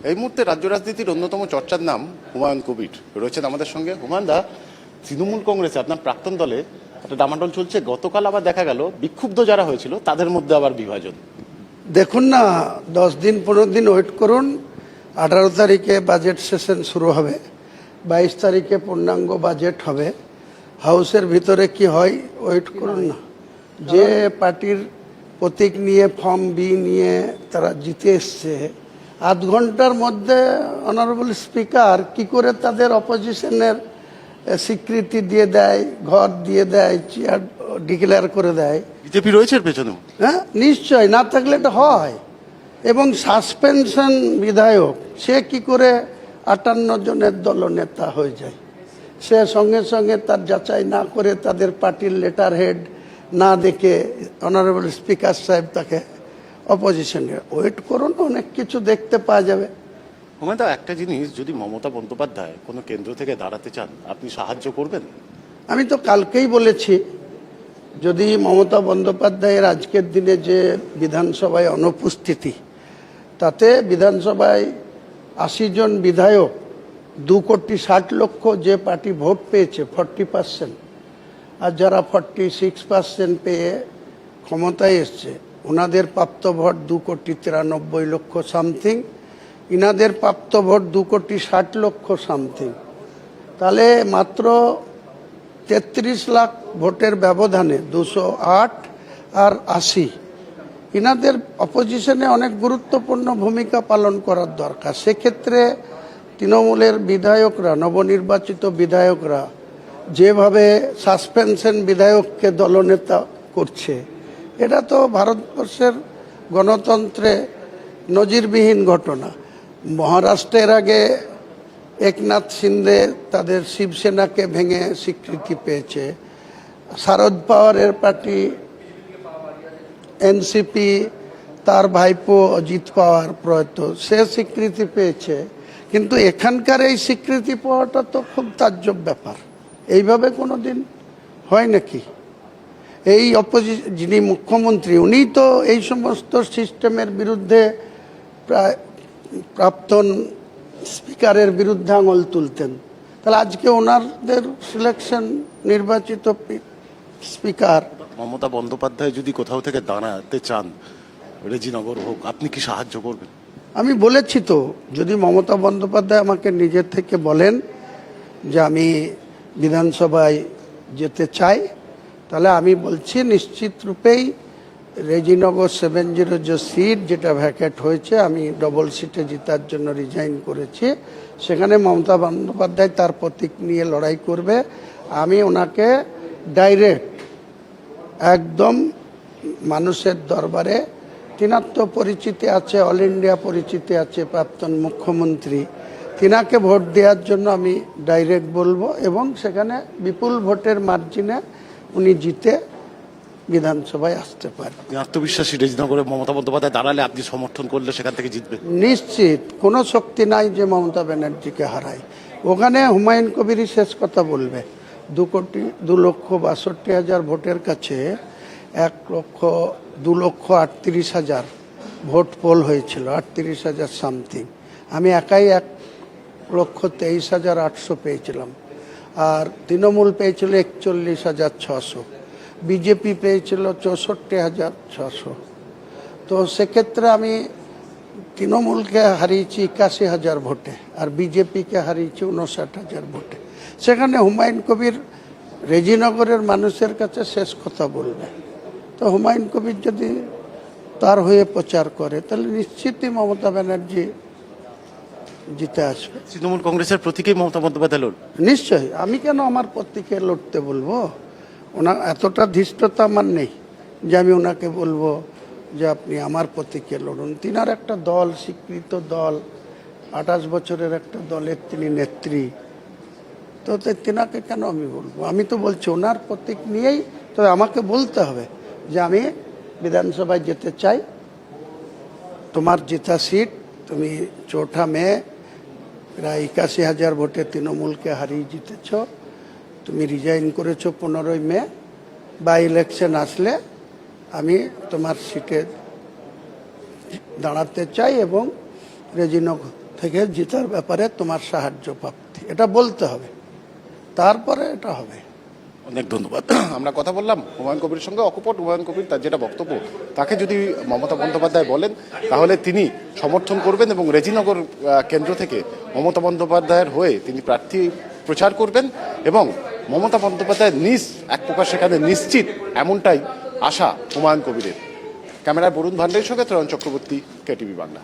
এই মুহূর্তে রাজ্য রাজনীতির অন্যতম চর্চার নাম হুমায়ুন কবির রয়েছেন আমাদের সঙ্গে। হুমায়ুন দা, তৃণমূল কংগ্রেসে আপনার প্রাক্তন দলে একটা ডামাডোল চলছে। গতকাল আবার দেখা গেল বিক্ষুব্ধ যারা হয়েছিল তাদের মধ্যে আবার বিভাজন। দেখুন না, 10 দিন 15 দিন ওয়েট করুন। 18 তারিখে বাজেট সেশন শুরু হবে, 22 তারিখে পূর্ণাঙ্গ বাজেট হবে। হাউসের ভিতরে কি হয় ওয়েট করুন না। যে পার্টির প্রতীক নিয়ে ফর্ম বি নিয়ে তারা জিতে এসছে, আধ ঘন্টার মধ্যে অনারেবল স্পিকার কি করে তাদের অপোজিশনের স্বীকৃতি দিয়ে দেয়, ঘর দিয়ে দেয়, চেয়ার ডিক্লেয়ার করে দেয়। বিজেপি রয়েছে এর পেছনে? হ্যাঁ, নিশ্চয়, না থাকলে এটা হয়। এবং সাসপেনশন বিধায়ক সে কি করে 58 জনের দলনেতা হয়ে যায়? সে সঙ্গে সঙ্গে তার যাচাই না করে, তাদের পার্টির লেটার হেড না দেখে অনারেবল স্পিকার সাহেব তাকে অপোজিশনে। ওয়েট করুন, অনেক কিছু দেখতে পাওয়া যাবে। হুমায়ুন দা, একটা জিনিস, যদি মমতা বন্দ্যোপাধ্যায় কোনো কেন্দ্র থেকে দাঁড়াতে চান, আপনি সাহায্য করবেন? আমি তো কালকেই বলেছি, যদি মমতা বন্দ্যোপাধ্যায়ের আজকের দিনে যে বিধানসভায় অনুপস্থিতি, তাতে বিধানসভায় 80 জন বিধায়ক, 2,60,00,000 যে পার্টি ভোট পেয়েছে 40%, আর যারা 46% পেয়ে ক্ষমতায় এসছে, ওনাদের প্রাপ্ত ভোট 2,93,00,000 সামথিং, ইনাদের প্রাপ্ত ভোট 2,60,00,000 সামথিং। তাহলে মাত্র 33 লাখ ভোটের ব্যবধানে 208 আর 80, ইনাদের অপোজিশনে অনেক গুরুত্বপূর্ণ ভূমিকা পালন করার দরকার। সেক্ষেত্রে তৃণমূলের বিধায়করা, নবনির্বাচিত বিধায়করা যেভাবে সাসপেনশন বিধায়ককে দলনেতা করছে, এটা তো ভারতবর্ষের গণতন্ত্রে নজিরবিহীন ঘটনা। মহারাষ্ট্রের আগে একনাথ শিন্দে তাদের শিবসেনাকে ভেঙে স্বীকৃতি পেয়েছে। শারদ পাওয়ারের পার্টি এনসিপি, তার ভাইপো অজিত পাওয়ার প্রয়াত, সে স্বীকৃতি পেয়েছে। কিন্তু এখানকার এই স্বীকৃতি পাওয়াটা তো খুব তাজ্জব ব্যাপার। এইভাবে কোনো দিন হয় নাকি? এই যিনি মুখ্যমন্ত্রী, উনি তো এই সমস্ত সিস্টেমের বিরুদ্ধে প্রায় প্রাক্তন স্পিকারের বিরুদ্ধে আঙুল তুলতেন। তাহলে আজকে ওনাদের সিলেকশন, নির্বাচিত স্পিকার। মমতা বন্দ্যোপাধ্যায় যদি কোথাও থেকে দাঁড়াতে চান, রেজিনগর হোক, আপনি কি সাহায্য করবেন? আমি বলেছি তো, যদি মমতা বন্দ্যোপাধ্যায় আমাকে নিজের থেকে বলেন যে আমি বিধানসভায় যেতে চাই, তাহলে আমি বলছি নিশ্চিত রূপেই রেজিনগর 70 যে সিট যেটা ভ্যাকেট হয়েছে, আমি ডবল সিটে জেতার জন্য রিজাইন করেছি, সেখানে মমতা বন্দ্যোপাধ্যায় তার প্রতীক নিয়ে লড়াই করবে। আমি ওনাকে ডাইরেক্ট একদম মানুষের দরবারে, তিনার তো পরিচিতি আছে, অল ইন্ডিয়া পরিচিতি আছে, প্রাক্তন মুখ্যমন্ত্রী, তিনাকে ভোট দেওয়ার জন্য আমি ডাইরেক্ট বলবো, এবং সেখানে বিপুল ভোটের মার্জিনে উনি জিতে বিধানসভায় আসতে পারে। আত্মবিশ্বাসী রেজিনগরে মমতা বন্দ্যোপাধ্যায় দাঁড়ালে, আপনি সমর্থন করলে সেখান থেকে জিতবে? নিশ্চিত, কোনো শক্তি নাই যে মমতা ব্যানার্জিকে হারায়। ওখানে হুমায়ুন কবিরই শেষ কথা বলবে। 2,62,60,000 ভোটের কাছে 2,38,000 ভোট পোল হয়েছিল, 38,000 সামথিং। আমি একাই 1,23,800 পেয়েছিলাম, আর তৃণমূল পেয়েছিল 41,600, বিজেপি পেয়েছিল 64,600। তো সেক্ষেত্রে আমি তৃণমূলকে হারিয়েছি 81,000 ভোটে, আর বিজেপিকে হারিয়েছি 59,000 ভোটে। সেখানে হুমায়ুন কবির রেজিনগরের মানুষের কাছে শেষ কথা বলবে। তো হুমায়ুন কবির যদি তার হয়ে প্রচার করে, তাহলে নিশ্চিতই মমতা ব্যানার্জি জিতে আসবে। তৃণমূল কংগ্রেসের প্রতীকেই মমতা বন্দ্যোপাধ্যায় লড়বে? নিশ্চয়ই। আমি কেন আমার প্রতীকে লড়তে বলবো? ওনার এতটা ধৃষ্টতা আমার নেই যে আমি ওনাকে বলবো যে আপনি আমার প্রতীকে লড়ুন। তিনার একটা দল, স্বীকৃত দল, 28 বছরের একটা দলের তিনি নেত্রী। তো তিনাকে কেন আমি বলবো? আমি তো বলছি ওনার প্রতীক নিয়েই। তবে আমাকে বলতে হবে যে আমি বিধানসভায় যেতে চাই, তোমার জেতা সিট, তুমি 4 মে প্রায় 81,000 ভোটে তৃণমূলকে হারিয়ে জিতেছ, তুমি রিজাইন করেছো 15 মে। বাই ইলেকশন আসলে আমি তোমার সিটে দাঁড়াতে চাই এবং রেজিনগর থেকে জেতার ব্যাপারে তোমার সাহায্য প্রাপ্তি, এটা বলতে হবে, তারপরে এটা হবে। অনেক ধন্যবাদ। আমরা কথা বললাম হুমায়ুন কবিরের সঙ্গে। অকপট হুমায়ুন কবির তার যেটা বক্তব্য, তাকে যদি মমতা বন্দ্যোপাধ্যায় বলেন তাহলে তিনি সমর্থন করবেন এবং রেজিনগর কেন্দ্র থেকে মমতা বন্দ্যোপাধ্যায়ের হয়ে তিনি প্রার্থী প্রচার করবেন এবং মমতা বন্দ্যোপাধ্যায় এক প্রকার সেখানে নিশ্চিত, এমনটাই আশা হুমায়ুন কবিরের। ক্যামেরায় বরুণ ভান্ডারীর সঙ্গে ত্রয়ন চক্রবর্তী, কেটিভি বাংলা।